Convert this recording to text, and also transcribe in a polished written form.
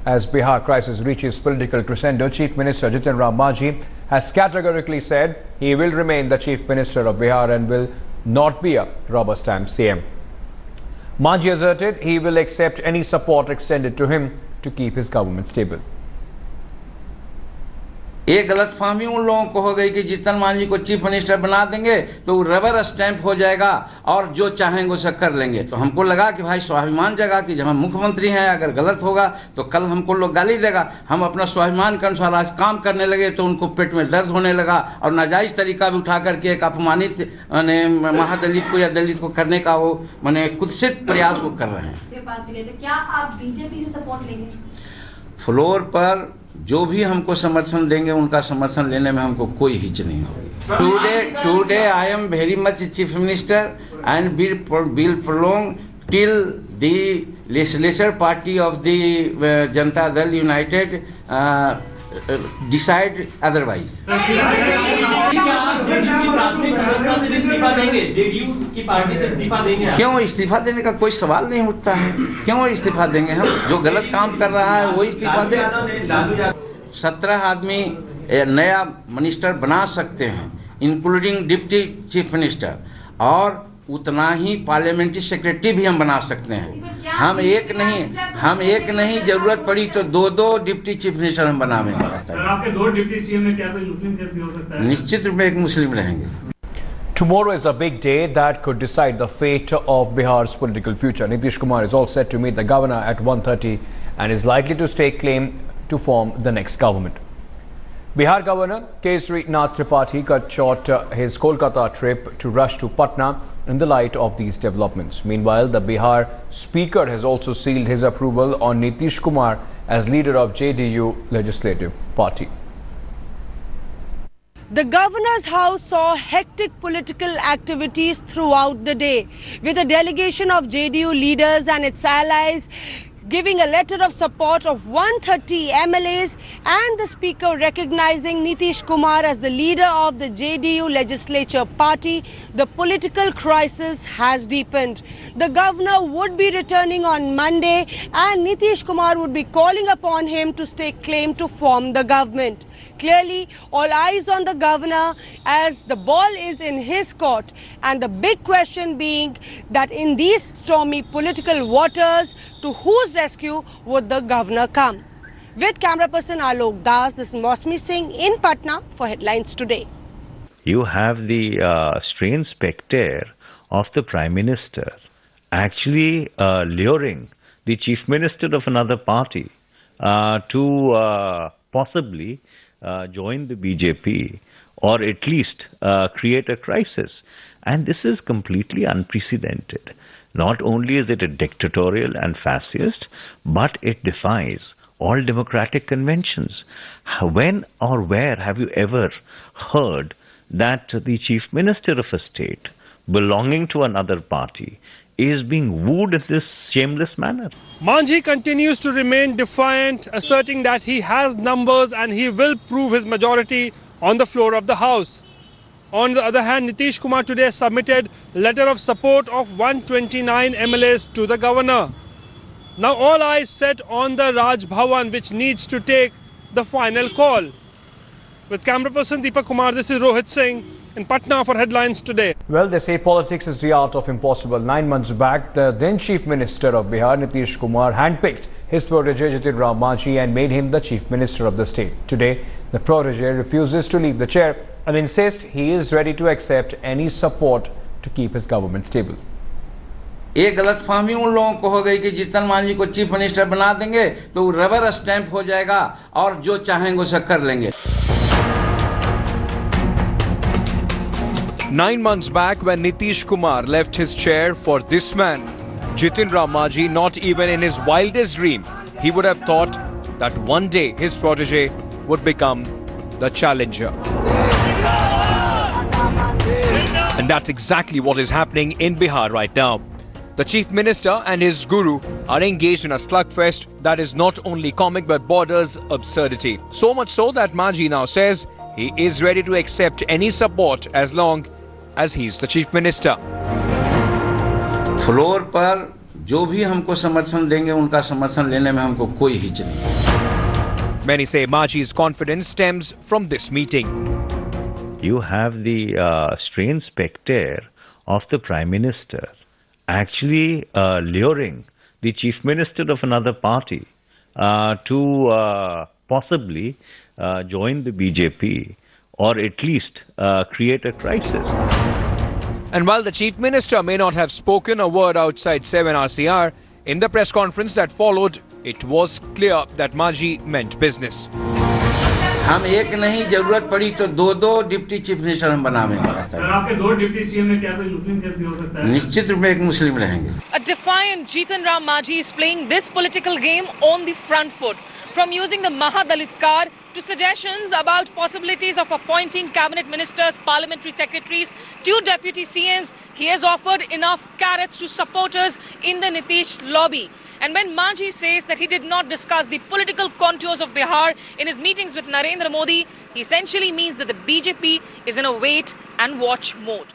As Bihar crisis reaches political crescendo, Chief Minister Jitin Ram Manjhi has categorically said he will remain the Chief Minister of Bihar and will not be a rubber stamp CM. Manjhi asserted he will accept any support extended to him to keep his government stable. ये गलतफहमी उन लोगों को हो गई कि जीतन मांझी को chief minister बना देंगे तो रबर स्टैंप हो जाएगा और जो चाहेंगे उसे कर लेंगे। तो हमको लगा कि भाई स्वाभिमान जगह कि जब हम मुख्यमंत्री हैं, अगर गलत होगा तो कल हमको लोग गाली देगा। हम अपना स्वाभिमान के अनुसार आज काम करने लगे तो उनको पेट में दर्द होने लगा और नाजायज तरीका भी उठा करके एक अपमानित महादलित को या दलित को करने का वो कुत्सित प्रयास वो कर रहे हैं। क्या आप बीजेपी से सपोर्ट लेंगे? फ्लोर पर जो भी हमको समर्थन देंगे उनका समर्थन लेने में हमको कोई हिच नहीं होगी। Today I am very much chief minister and will prolong till the lesser party of the Janata Dal United decide otherwise. क्यों इस्तीफा देने का कोई सवाल नहीं उठता है। क्यों इस्तीफा देंगे हम? जो गलत काम कर रहा है वही इस्तीफा दे। 17 आदमी नया मिनिस्टर बना सकते हैं इंक्लूडिंग डिप्टी चीफ मिनिस्टर और उतना ही पार्लियामेंट्री सेक्रेटरी भी हम बना सकते हैं। हम एक नहीं जरूरत पड़ी तो दो डिप्टी चीफ मिनिस्टर हम बनावेंगे। आपके 2 डिप्टी सीएम में क्या कोई मुस्लिम केस भी हो सकता है? निश्चित रूप में एक मुस्लिम रहेंगे। Tomorrow is a big day that could decide the fate of Bihar's political future. Nitish Kumar is all set to meet the governor at 1:30 and is likely to stake claim to form the next government. Bihar Governor Kesari Nath Tripathi cut short his Kolkata trip to rush to Patna in the light of these developments. Meanwhile, the Bihar Speaker has also sealed his approval on Nitish Kumar as leader of JDU Legislative Party. The governor's house saw hectic political activities throughout the day, with a delegation of JDU leaders and its allies giving a letter of support of 130 MLAs and the speaker recognizing Nitish Kumar as the leader of the JDU legislature party. The political crisis has deepened. The governor would be returning on Monday and Nitish Kumar would be calling upon him to stake claim to form the government. Clearly, all eyes on the governor as the ball is in his court, and the big question being that in these stormy political waters, to whose rescue would the governor come? With camera person Alok Das, this is Mosmi Singh in Patna for Headlines Today. You have the strange spectre of the Prime Minister actually luring the Chief Minister of another party to possibly join the BJP or at least create a crisis. And this is completely unprecedented. Not only is it a dictatorial and fascist, but it defies all democratic conventions. When or where have you ever heard that the Chief Minister of a state belonging to another party is being wooed in this shameless manner? Manjhi continues to remain defiant, asserting that he has numbers and he will prove his majority on the floor of the House. On the other hand, Nitish Kumar today submitted a letter of support of 129 MLAs to the governor. Now all eyes set on the Raj Bhavan, which needs to take the final call. With camera person Deepak Kumar, this is Rohit Singh in Patna for Headlines Today. Well, they say politics is the art of impossible. 9 months back, the then Chief Minister of Bihar, Nitish Kumar, handpicked his protege Jitin Ram Manjhi and made him the Chief Minister of the state. Today, the protege refuses to leave the chair and insists he is ready to accept any support to keep his government stable. ये गलतफहमी उन लोगों को हो गई कि जीतन मांझी को chief minister बना देंगे तो रबर स्टैंप हो जाएगा और जो चाहेंगे उसे कर लेंगे। 9 months back, when Nitish Kumar left his chair for this man, Jitin Ram Manjhi, not even in his wildest dream, he would have thought that one day his protege would become the challenger. And that's exactly what is happening in Bihar right now. The Chief Minister and his guru are engaged in a slugfest that is not only comic but borders absurdity. So much so that Manjhi now says he is ready to accept any support as long as he's the Chief Minister. Floor पर जो भी हमको समर्थन देंगे उनका समर्थन लेने में हमको कोई हिच नहीं। Many say Maji's confidence stems from this meeting. You have the strange specter of the Prime Minister actually luring the Chief Minister of another party to possibly join the BJP or at least create a crisis. And while the Chief Minister may not have spoken a word outside 7RCR, in the press conference that followed, it was clear that Maji meant business. हम एक नहीं, जरूरत पड़ी तो दो deputy chief minister हम बनावेंगे। आपके 2 deputy CM में क्या कोई मुस्लिम केस भी हो सकता है? निश्चित रूप में एक मुस्लिम रहेंगे। A defiant Jitan Ram Maji is playing this political game on the front foot. From using the Mahadalit card to suggestions about possibilities of appointing cabinet ministers, parliamentary secretaries, 2 deputy CMs, he has offered enough carrots to supporters in the Nitish lobby. And when Maji says that he did not discuss the political contours of Bihar in his meetings with Narendra Modi, he essentially means that the BJP is in a wait and watch mode.